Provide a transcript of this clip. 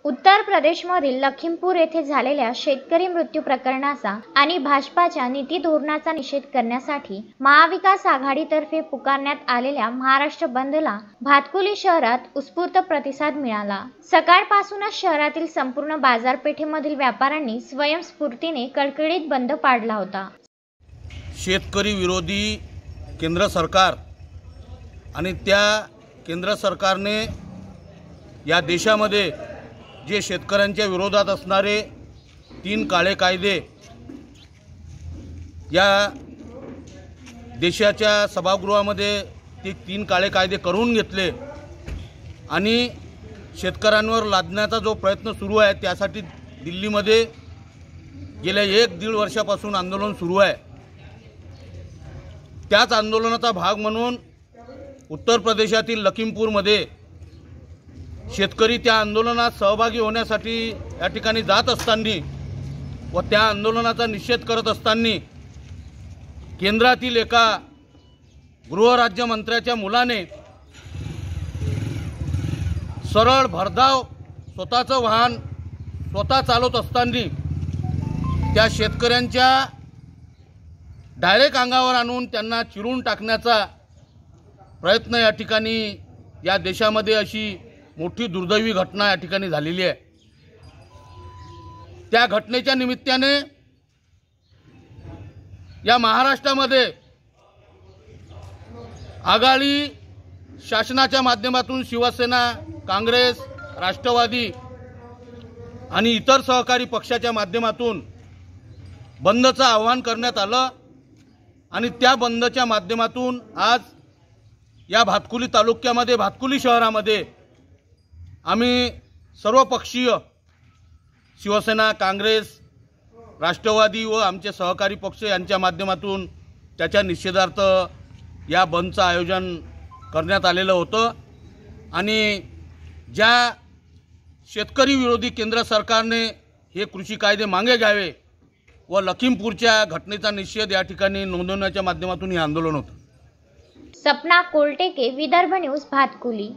उत्तर प्रदेशमधील लखीमपूर येथे झालेल्या शेतकरी मृत्यू प्रकरणाचा आणि भाजपाच्या नीती धोरणाचा निषेध करण्यासाठी महाविकास आघाडीतर्फे पुकारण्यात आलेल्या महाराष्ट्र बंदला भातकुली शहरात उत्स्फूर्त प्रतिसाद मिळाला। सकाळपासूनच शहरातील संपूर्ण बाजारपेठेमधील व्यापाऱ्यांनी स्वयंस्फूर्तीने कडकडीत बंद पाडला होता। शेतकरी विरोधी केंद्र सरकार आणि त्या केंद्र सरकारने या देशामध्ये जे शेतकऱ्यांच्या विरोधात असणारे 3 काळे कायदे या देशाच्या सभागृहामध्ये ते 3 काळे कायदे करून घेतले आणि शेतकऱ्यांवर लादण्याचा जो प्रयत्न सुरू आहे त्यासाठी दिल्लीमध्ये गेल्या 1-1.5 वर्षापासून आंदोलन सुरू आहे। त्याच आंदोलनाचा भाग म्हणून उत्तर प्रदेशातील लखीमपूरमध्ये शेतकरी त्या आंदोलनात सहभागी होण्यासाठी या ठिकाणी जात असताना व त्या आंदोलनाचा निषेध करत असताना केंद्रातील एका गृहराज्यमंत्र्याच्या मुलाने सरळ भरधाव स्वतःचं वाहन स्वतः चालवत असताना त्या शेतकऱ्यांच्या डायरेक्ट अंगावर आणून त्यांना चिरून टाकण्याचा प्रयत्न या ठिकाणी या देशामध्ये अशी मोठी दुर्दैवी घटना या ठिकाणी झालेली आहे। त्या घटनेच्या निमित्ताने या महाराष्ट्रामध्ये आघाडी शासनाच्या माध्यमातून शिवसेना, काँग्रेस, राष्ट्रवादी आणि इतर सहकारी पक्षाच्या माध्यमातून बंदचं आवाहन करण्यात आलं आणि त्या बंदच्या माध्यमातून आज या भातकुली तालुक्यामध्ये भातकुली शहरामध्ये आम्ही सर्वपक्षीय शिवसेना, काँग्रेस, राष्ट्रवादी व आमचे सहकारी पक्ष यांच्या माध्यमातून त्याच्या निषेधार्थ या बंदचं आयोजन करण्यात आलेलं होतं आणि ज्या शेतकरी विरोधी केंद्र सरकारने हे कृषी कायदे मागे घ्यावे व लखीमपूरच्या घटनेचा निषेध या ठिकाणी नोंदवण्याच्या माध्यमातून हे आंदोलन होतं। सपना कोलटेके, विदर्भ न्यूज, भातकुली।